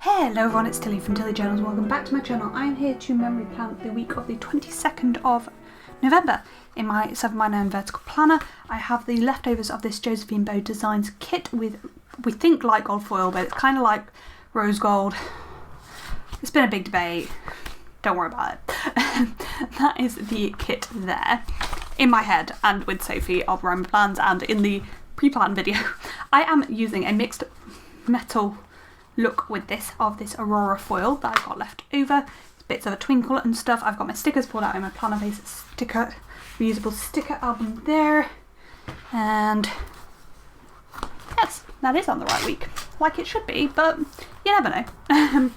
Hello everyone, it's Tilly from Tilly Journals. Welcome back to my channel. I'm here to memory plan the week of the 22nd of November. In my 7 by 9 vertical planner, I have the leftovers of this Josephine Bow Designs kit with, we think, light gold foil, but it's kind of like rose gold. It's been a big debate. Don't worry about it. That is the kit there. In my head, and with Sophie of Rhyme Plans, and in the pre-planned video, I am using a mixed metal look with this Aurora foil that I've got left over. It's bits of a twinkle and stuff. I've got my stickers pulled out in my planner base sticker, reusable sticker album there, and yes, that is on the right week, like it should be, but you never know.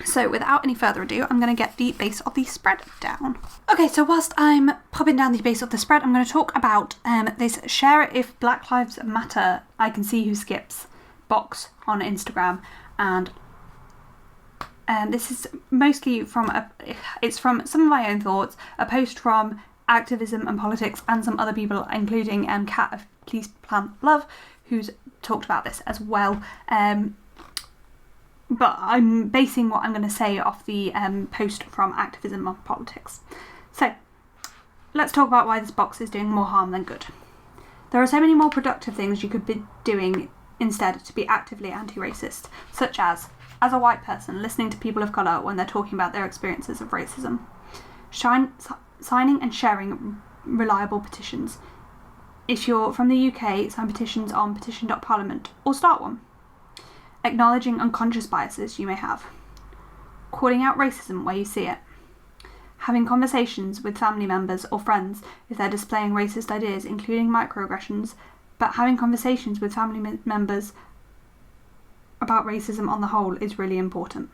So without any further ado, I'm going to get the base of the spread down. Okay, so whilst I'm popping down the base of the spread, I'm going to talk about this Share It If Black Lives Matter, I Can See Who Skips box on Instagram, and this is mostly from it's from some of my own thoughts, a post from Activism and Politics and some other people, including Kat of Please Plant Love, who's talked about this as well. But I'm basing what I'm going to say off the post from Activism and Politics. So let's talk about why this box is doing more harm than good. There are so many more productive things you could be doing instead to be actively anti-racist, such as a white person, listening to people of colour when they're talking about their experiences of racism, signing and sharing reliable petitions. If you're from the UK, sign petitions on petition.parliament or start one. Acknowledging unconscious biases you may have. Calling out racism where you see it. Having conversations with family members or friends if they're displaying racist ideas, including microaggressions, but having conversations with family members about racism on the whole is really important.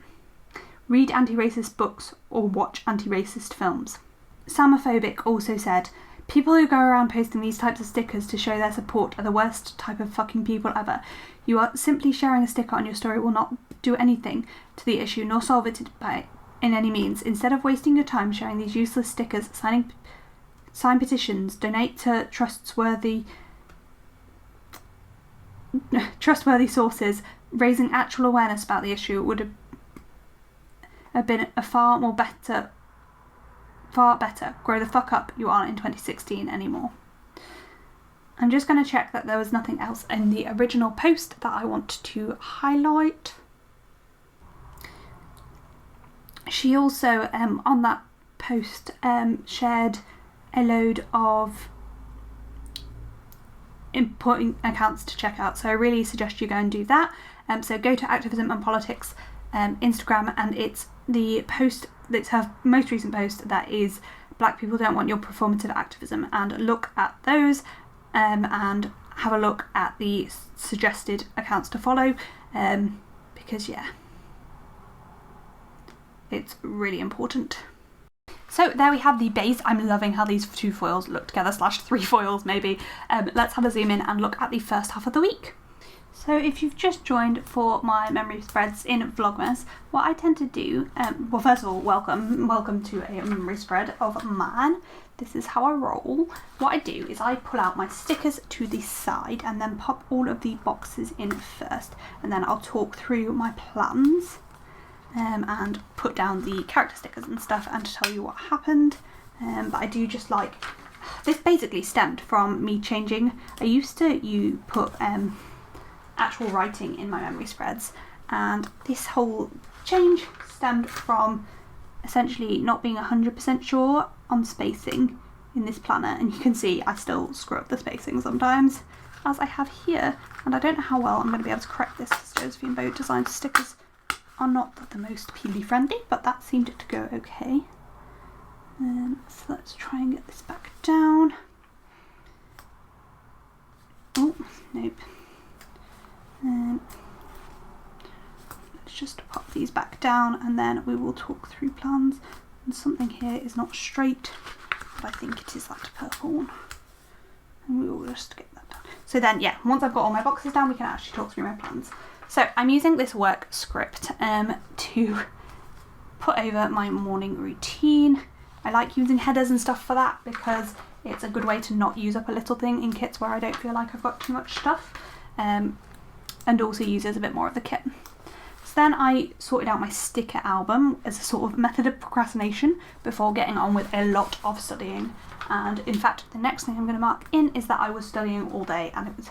Read anti-racist books or watch anti-racist films. Samophobic also said, people who go around posting these types of stickers to show their support are the worst type of fucking people ever. You are simply sharing a sticker on your story will not do anything to the issue nor solve it in any means. Instead of wasting your time sharing these useless stickers, sign petitions, donate to trustworthy sources, raising actual awareness about the issue would have been a far better. Grow the fuck up, you aren't in 2016 anymore. I'm just going to check that there was nothing else in the original post that I want to highlight. She also, on that post, shared a load of important accounts to check out, so I really suggest you go and do that. So go to Activism and Politics Instagram, and it's the post, it's her most recent post, that is Black People Don't Want Your Performative Activism, and look at those and have a look at the suggested accounts to follow, because yeah, it's really important. So there we have the base. I'm loving how these 2 foils look together, / 3 foils maybe. Let's have a zoom in and look at the first half of the week. So if you've just joined for my memory spreads in Vlogmas, what I tend to do, well, first of all, welcome to a memory spread of mine. This is how I roll. What I do is I pull out my stickers to the side and then pop all of the boxes in first, and then I'll talk through my plans. And put down the character stickers and stuff and tell you what happened. But I do just like, this basically stemmed from me changing. I used to put actual writing in my memory spreads, and this whole change stemmed from essentially not being 100% sure on spacing in this planner, and you can see I still screw up the spacing sometimes, as I have here, and I don't know how well I'm going to be able to correct this because Josephine Bow Design stickers are not the most peely friendly, but that seemed to go okay. So let's try and get this back down. Oh, nope. Let's just pop these back down and then we will talk through plans. And something here is not straight, but I think it is that purple one. And we will just get that done. So then, yeah, once I've got all my boxes down, we can actually talk through my plans. So I'm using this work script to put over my morning routine. I like using headers and stuff for that because it's a good way to not use up a little thing in kits where I don't feel like I've got too much stuff, and also uses a bit more of the kit. So then I sorted out my sticker album as a sort of method of procrastination before getting on with a lot of studying. And in fact, the next thing I'm going to mark in is that I was studying all day and it was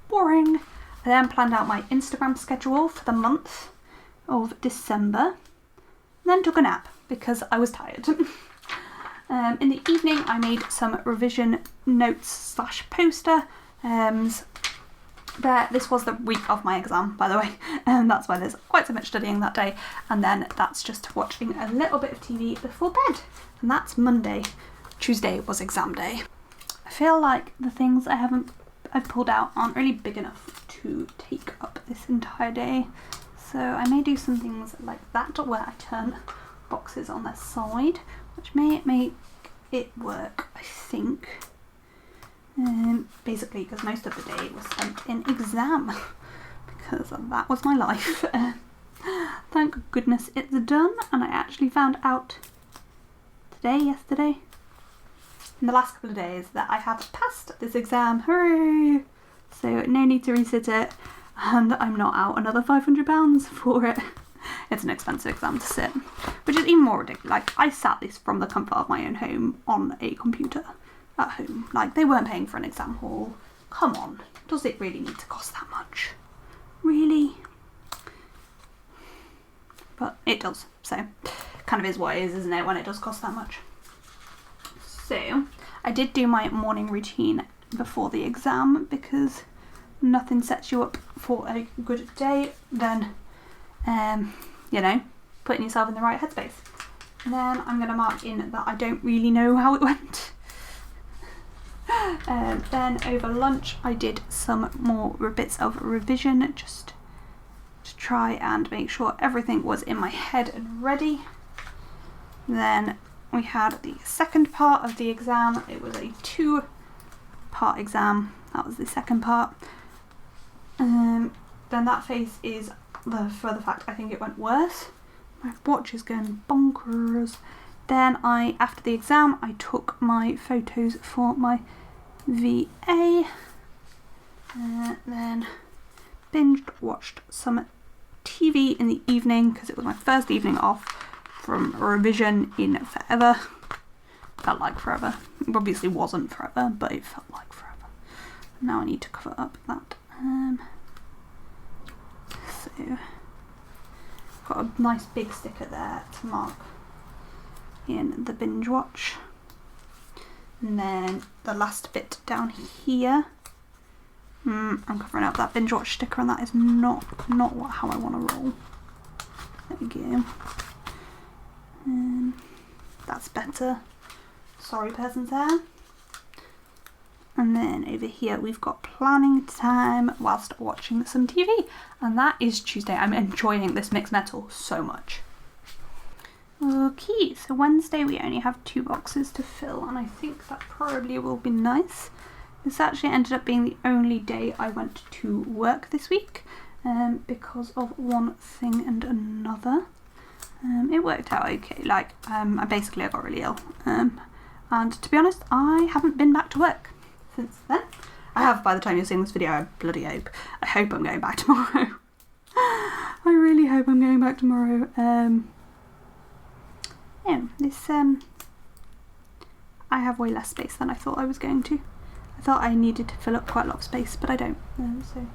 boring. I then planned out my Instagram schedule for the month of December, then took a nap because I was tired. In the evening I made some revision notes / poster. This was the week of my exam, by the way, and that's why there's quite so much studying that day. And then that's just watching a little bit of TV before bed, and that's Monday. Tuesday was exam day. I feel like the things I've pulled out aren't really big enough to take up this entire day, so I may do some things like that where I turn boxes on their side, which may make it work, I think. Basically because most of the day was spent in exam, because that was my life. Thank goodness it's done, and I actually found out yesterday, in the last couple of days, that I have passed this exam. Hooray! So no need to resit it, and I'm not out another £500 for it. It's an expensive exam to sit, which is even more ridiculous. Like, I sat this from the comfort of my own home on a computer at home. Like, they weren't paying for an exam hall. Come on, does it really need to cost that much? Really? But it does, so kind of is what it is, isn't it, when it does cost that much. So I did do my morning routine before the exam, because nothing sets you up for a good day than you know, putting yourself in the right headspace. And then I'm going to mark in that I don't really know how it went. Then over lunch I did some more bits of revision, just to try and make sure everything was in my head and ready. Then we had the second part of the exam. It was a 2-part exam. That was the second part. Then that phase is for the fact I think it went worse. My watch is going bonkers. Then after the exam, I took my photos for my VA. Then binged watched some TV in the evening, because it was my first evening off from revision in forever. Felt like forever. It obviously wasn't forever, but it felt like forever. Now I need to cover up that. So got a nice big sticker there to mark in the binge watch. And then the last bit down here, I'm covering up that binge watch sticker, and that is not how I want to roll. There we go. That's better. Sorry, person's hair. And then over here we've got planning time whilst watching some TV, and that is Tuesday. I'm enjoying this mixed metal so much. Okay, so Wednesday we only have 2 boxes to fill, and I think that probably will be nice. This actually ended up being the only day I went to work this week, because of one thing and another. It worked out okay. Like, I got really ill, and to be honest, I haven't been back to work since then. I have, by the time you're seeing this video, I bloody hope. I hope I'm going back tomorrow. I really hope I'm going back tomorrow. I have way less space than I thought I was going to. I thought I needed to fill up quite a lot of space, but I don't. So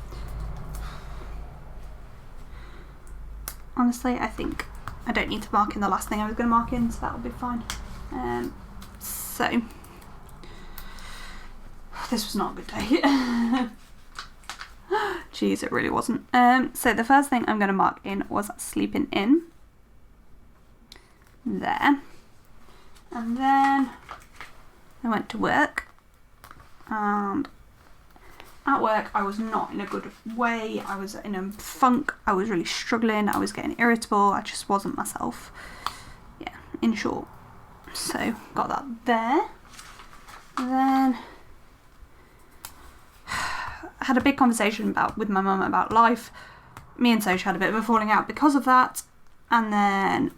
honestly, I think I don't need to mark in the last thing I was going to mark in, so that'll be fine. So this was not a good day. Jeez, it really wasn't. So the first thing I'm going to mark in was sleeping in. There. And then I went to work, and at work I was not in a good way. I was in a funk. I was really struggling. I was getting irritable. I just wasn't myself. Yeah, in short. So got that there. And then I had a big conversation with my mum about life. Me and Soch had a bit of a falling out because of that, and then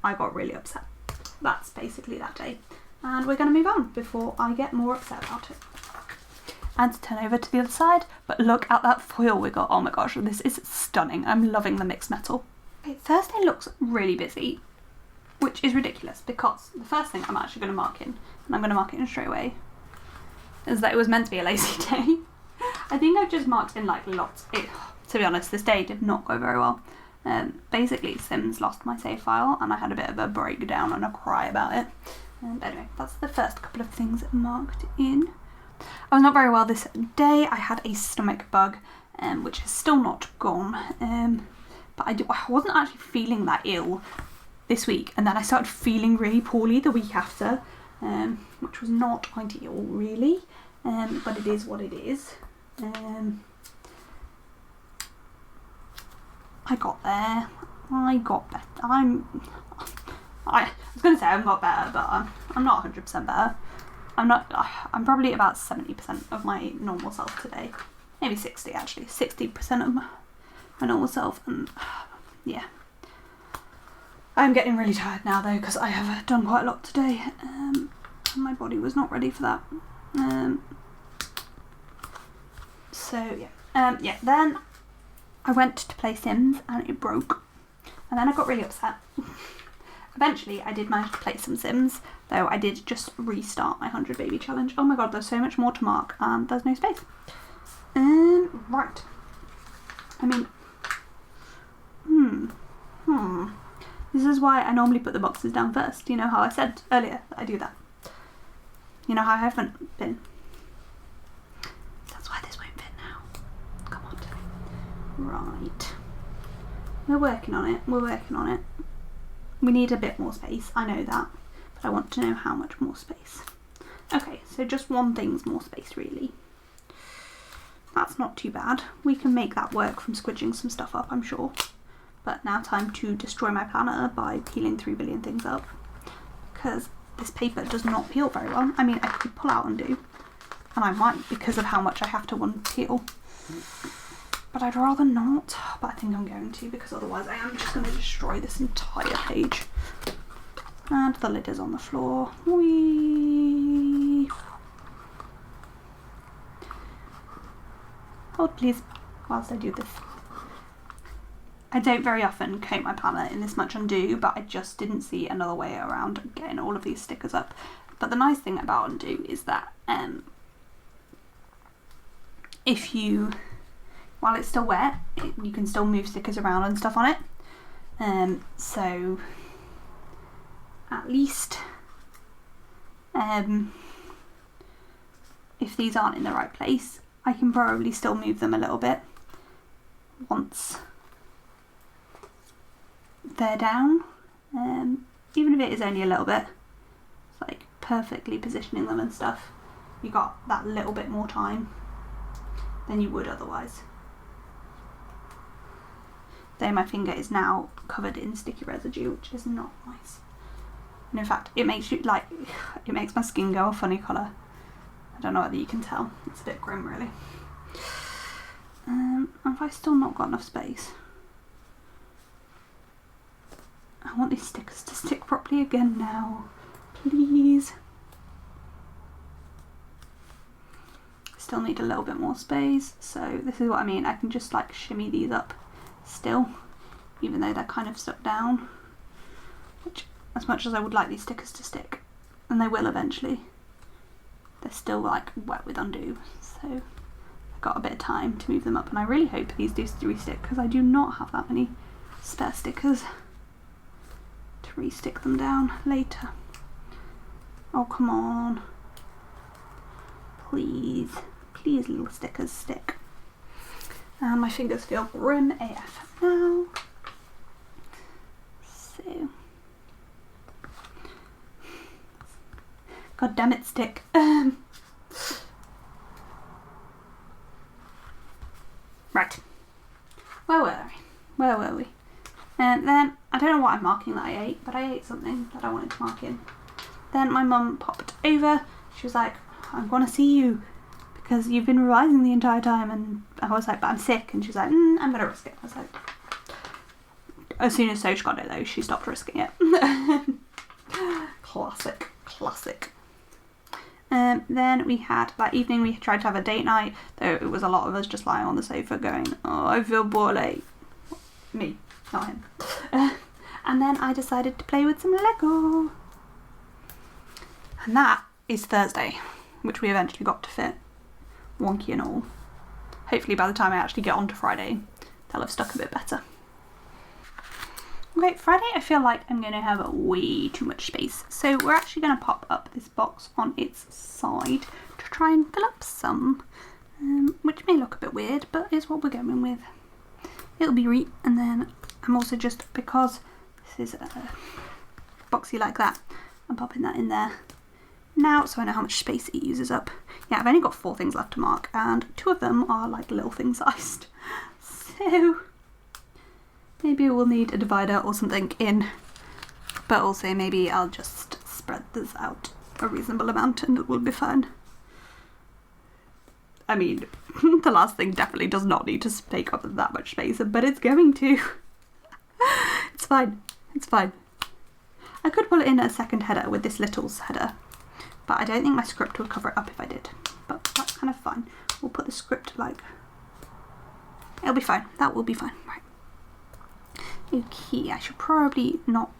I got really upset. That's basically that day, and we're going to move on before I get more upset about it. and to turn over to the other side. But look at that foil we got. Oh my gosh, this is stunning. I'm loving the mixed metal. Okay, Thursday looks really busy, which is ridiculous because the first thing I'm actually going to mark in, and I'm going to mark it in straight away, is that it was meant to be a lazy day. I think I've just marked in like lots. To be honest, this day did not go very well. Basically, Sims lost my save file and I had a bit of a breakdown and a cry about it. Anyway, that's the first couple of things marked in. I was not very well this day. I had a stomach bug, which is still not gone. But I wasn't actually feeling that ill this week, and then I started feeling really poorly the week after, which was not ideal really, but it is what it is. I got there. I got better. I was going to say I got better, but I'm not 100% better. I'm probably about 70% of my normal self today. Maybe 60 actually. 60% of my normal self, and yeah. I'm getting really tired now though, because I have done quite a lot today. And my body was not ready for that. So yeah. Then I went to play Sims and it broke, and then I got really upset. Eventually I did manage to play some Sims, though I did just restart my 100 baby challenge. Oh my god, there's so much more to mark and there's no space. Right. I mean, this is why I normally put the boxes down first. You know how I said earlier that I do that. You know how I haven't been. That's why this won't fit now. Come on. Right. We're working on it. We need a bit more space, I know that, but I want to know how much more space. Okay, so just one thing's more space really. That's not too bad. We can make that work from squidging some stuff up, I'm sure. But now time to destroy my planner by peeling 3 billion things up, because this paper does not peel very well. I mean, I could pull out and do, and I might because of how much I have to unpeel. But I'd rather not, but I think I'm going to, because otherwise I am just going to destroy this entire page. And the lid is on the floor. Whee! Hold please, whilst I do this. I don't very often coat my planner in this much undo, but I just didn't see another way around getting all of these stickers up. But the nice thing about undo is that if you, while it's still wet, you can still move stickers around and stuff on it. So at least if these aren't in the right place, I can probably still move them a little bit once they're down. Even if it is only a little bit, it's like perfectly positioning them and stuff. You got that little bit more time than you would otherwise. Though my finger is now covered in sticky residue, which is not nice. And in fact, it makes my skin go a funny colour. I don't know whether you can tell. It's a bit grim, really. Have I still not got enough space? I want these stickers to stick properly again now. Please. Still need a little bit more space. So this is what I mean. I can just like shimmy these up still, even though they're kind of stuck down. Which, as much as I would like these stickers to stick, and they will eventually, they're still like wet with undo. So I've got a bit of time to move them up, and I really hope these do re-stick, because I do not have that many spare stickers to re-stick them down later. Oh, come on. Please. Please, little stickers, stick. And my fingers feel grim AF now. So. God damn it, stick. Right. Where were we? And then, I don't know what I'm marking that I ate, but I ate something that I wanted to mark in. Then my mum popped over. She was like, I'm going to see you because you've been revising the entire time. And I was like, but I'm sick. And she's like, I'm going to risk it. I was like, as soon as Soch got it though, she stopped risking it. Classic. Then we had that evening, we tried to have a date night, though it was a lot of us just lying on the sofa going, oh, I feel poorly. Me, not him. And then I decided to play with some Lego. And that is Thursday, which we eventually got to fit, wonky and all. Hopefully by the time I actually get on to Friday, they'll have stuck a bit better. Okay, Friday I feel like I'm going to have way too much space, so we're actually going to pop up this box on its side to try and fill up some, which may look a bit weird, but it's what we're going with. It'll be neat, and then I'm also just, because this is boxy like that, I'm popping that in there now so I know how much space it uses up. Yeah, I've only got 4 things left to mark, and 2 of them are like little thing sized, so maybe we'll need a divider or something in, but also maybe I'll just spread this out a reasonable amount and it will be fine. I mean, the last thing definitely does not need to take up that much space, but it's going to. It's fine, it's fine. I could pull it in a second header with this littles header, but I don't think my script would cover it up if I did, but that's kind of fine. We'll put the script like, it'll be fine, that will be fine, right. Okay, I should probably not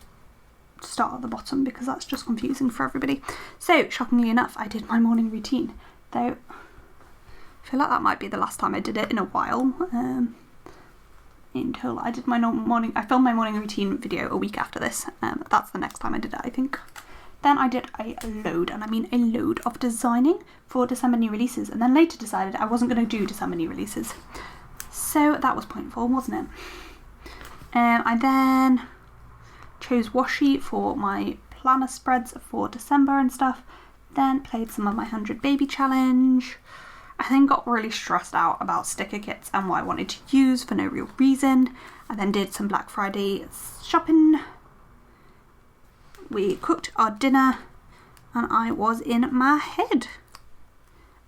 start at the bottom because that's just confusing for everybody. So, shockingly enough, I did my morning routine, though I feel like that might be the last time I did it in a while, until I did my morning, I filmed my morning routine video a week after this, that's the next time I did it, I think. Then I did a load, and I mean a load of designing for December new releases, and then later decided I wasn't going to do December new releases. So that was pointful, wasn't it? I then chose washi for my planner spreads for December and stuff, then played some of my 100 baby challenge. I then got really stressed out about sticker kits and what I wanted to use for no real reason. I then did some Black Friday shopping. We cooked our dinner and I was in my head.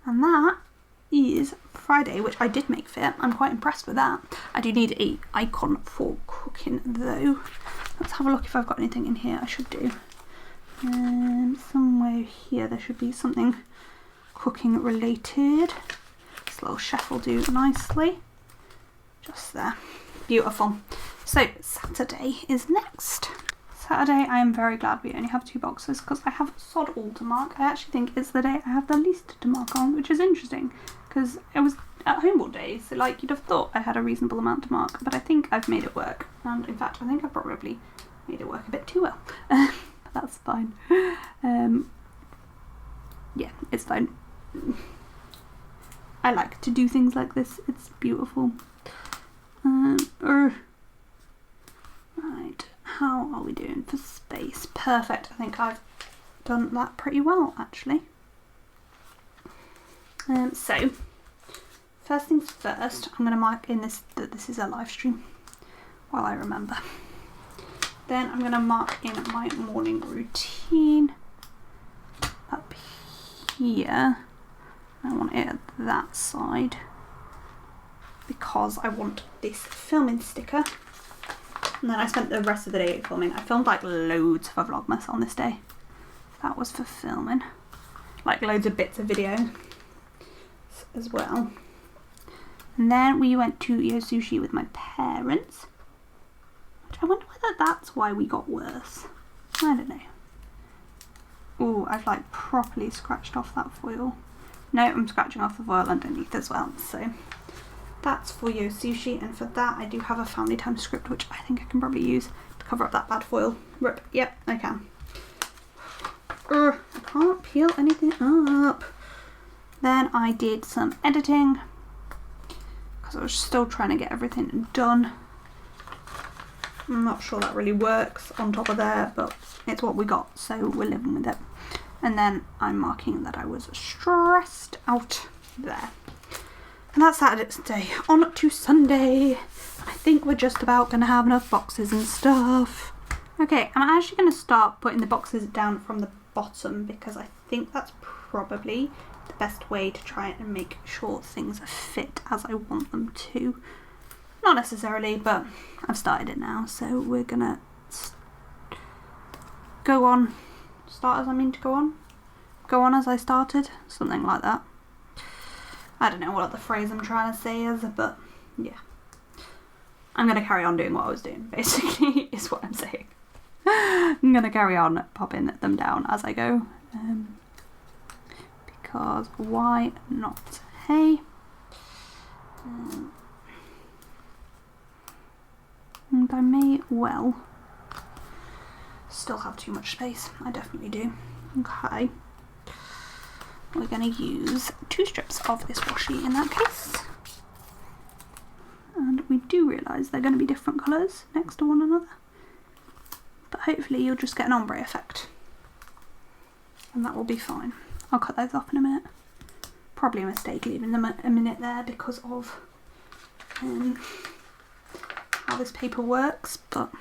And that is Friday, which I did make fit. I'm quite impressed with that. I do need a icon for cooking though. Let's have a look if I've got anything in here. I should do. Somewhere here there should be something cooking related. This little chef will do nicely. Just there. Beautiful. So Saturday is next. Saturday, I am very glad we only have 2 boxes because I have sod all to mark. I actually think it's the day I have the least to mark on, which is interesting because I was at home all day, so like you'd have thought I had a reasonable amount to mark, but I think I've made it work, and in fact I think I probably made it work a bit too well. But that's fine. Yeah, it's fine. I like to do things like this, it's beautiful. Right, how are we doing for space? Perfect, I think I've done that pretty well actually. So, first things first, I'm going to mark in this that this is a live stream while I remember. Then I'm going to mark in my morning routine up here. I want it at that side because I want this filming sticker. And then I spent the rest of the day filming. I filmed like loads for Vlogmas on this day. That was for filming. Like loads of bits of video as well. And then we went to Yo Sushi with my parents. Which I wonder whether that's why we got worse. I don't know. Oh, I've like properly scratched off that foil. No, I'm scratching off the foil underneath as well. So that's for Yo Sushi, and for that I do have a family time script which I think I can probably use to cover up that bad foil. Rip. Yep, I can. I can't peel anything up. Then I did some editing because I was still trying to get everything done. I'm not sure that really works on top of there, but it's what we got, so we're living with it. And then I'm marking that I was stressed out there. And that's Saturday. On to Sunday. I think we're just about going to have enough boxes and stuff. Okay, I'm actually going to start putting the boxes down from the bottom because I think that's probably the best way to try and make sure things fit as I want them to. Not necessarily, but I've started it now, so we're going to go on. Start as I mean to go on. go on as I started, something like that. I don't know what the phrase I'm trying to say is, but yeah. I'm going to carry on doing what I was doing, basically, is what I'm saying. I'm going to carry on popping them down as I go. Because why not? Hey. And I may well still have too much space. I definitely do. Okay. We're going to use 2 strips of this washi in that case. And we do realise they're going to be different colours next to one another. But hopefully you'll just get an ombre effect. And that will be fine. I'll cut those off in a minute. Probably a mistake leaving them a minute there because of how this paper works, but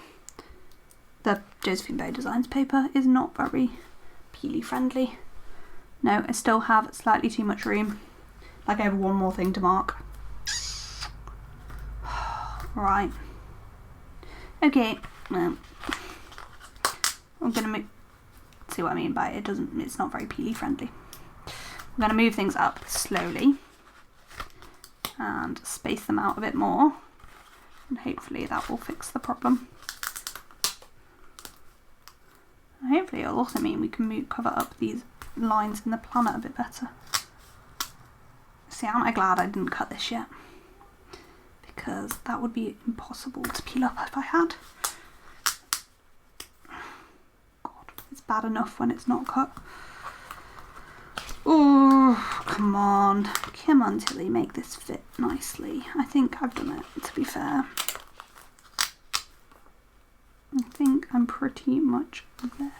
the Josephine Bow Designs paper is not very peely friendly. No, I still have slightly too much room. Like I have one more thing to mark. Right. Okay. Well, I'm gonna see what I mean by it. It's not very peely friendly. I'm gonna move things up slowly and space them out a bit more, and hopefully that will fix the problem. And hopefully it'll also mean we can cover up these lines in the planner a bit better. See, aren't I glad I didn't cut this yet? Because that would be impossible to peel up if I had. God, it's bad enough when it's not cut. Oh, come on. Come on, Tilly, make this fit nicely. I think I've done it, to be fair. I think I'm pretty much there.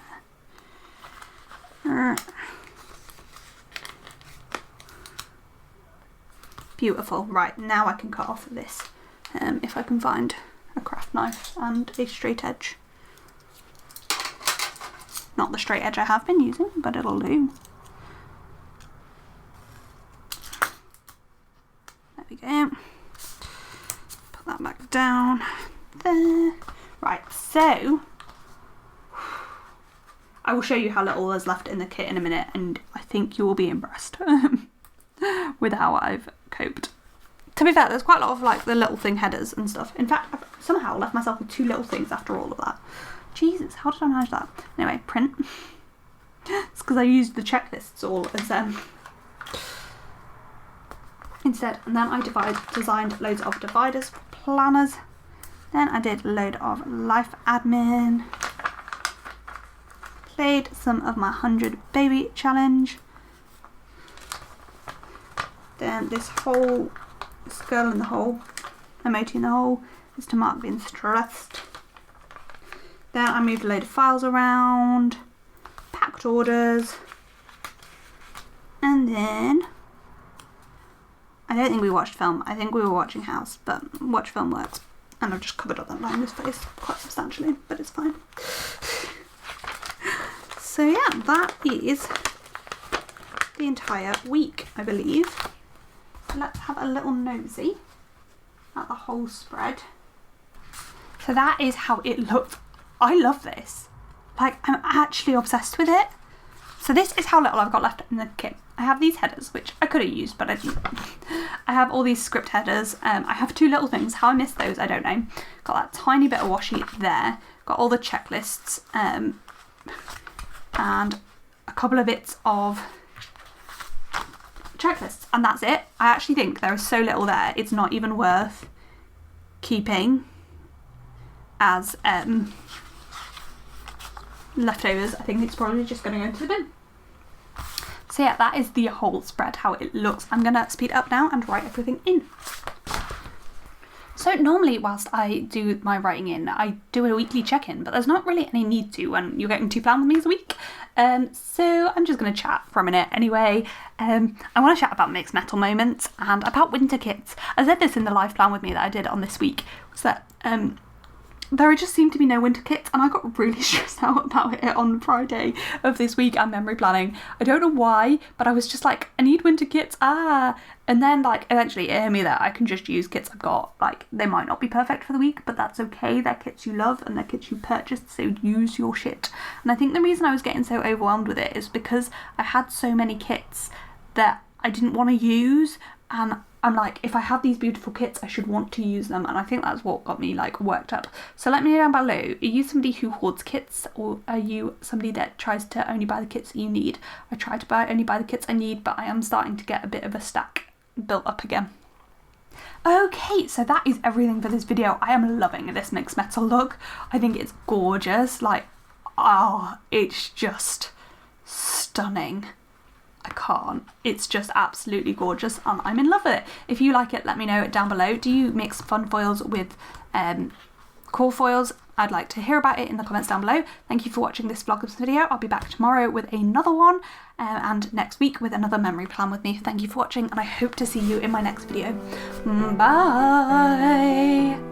Beautiful. Right, now I can cut off this. If I can find a craft knife and a straight edge. Not the straight edge I have been using, but it'll do. There we go. Put that back down there. Right, so I will show you how little there's left in the kit in a minute, and I think you will be impressed with how I've coped. To be fair, there's quite a lot of like the little thing headers and stuff. In fact, I've somehow left myself with 2 little things after all of that. Jesus, how did I manage that? Anyway, print. It's because I used the checklists all as instead, and then I designed loads of dividers for planners. Then I did a load of life admin. Played some of my 100 baby challenge. Then this whole girl in the hole, emoji in the hole, is to mark being stressed. Then I moved a load of files around, packed orders, and then I don't think we watched film. I think we were watching House, but watch film works. And I've just covered up that line in his face quite substantially, but it's fine. So yeah, that is the entire week, I believe. So let's have a little nosy at the whole spread. So that is how it looked. I love this. Like, I'm actually obsessed with it. So this is how little I've got left in the kit. I have these headers, which I could have used, but I didn't. I have all these script headers. I have 2 little things. How I missed those, I don't know. Got that tiny bit of washi there. Got all the checklists. And a couple of bits of checklists. And that's it. I actually think there is so little there. It's not even worth keeping as leftovers. I think it's probably just going to go into the bin. So yeah, that is the whole spread, how it looks. I'm going to speed up now and write everything in. So normally whilst I do my writing in, I do a weekly check-in, but there's not really any need to when you're getting 2 plans with me a week. So I'm just going to chat for a minute anyway. I want to chat about mixed metal moments and about winter kits. I said this in the life plan with me that I did on this week, was that there just seemed to be no winter kits, and I got really stressed out about it on Friday of this week and memory planning. I don't know why, but I was just like, I need winter kits, and then like eventually it hit me that I can just use kits I've got. Like, they might not be perfect for the week, but that's okay. They're kits you love and they're kits you purchased, so use your shit. And I think the reason I was getting so overwhelmed with it is because I had so many kits that I didn't want to use, and I'm like, if I have these beautiful kits, I should want to use them, and I think that's what got me like worked up. So let me know down below, are you somebody who hoards kits, or are you somebody that tries to only buy the kits that you need? I try to only buy the kits I need, but I am starting to get a bit of a stack built up again. Okay, so that is everything for this video. I am loving this mixed metal look. I think it's gorgeous. Like, oh, it's just stunning. I can't. It's just absolutely gorgeous and I'm in love with it. If you like it, let me know down below. Do you mix fun foils with core foils? I'd like to hear about it in the comments down below. Thank you for watching this Vlogmas video. I'll be back tomorrow with another one and next week with another memory plan with me. Thank you for watching and I hope to see you in my next video. Bye!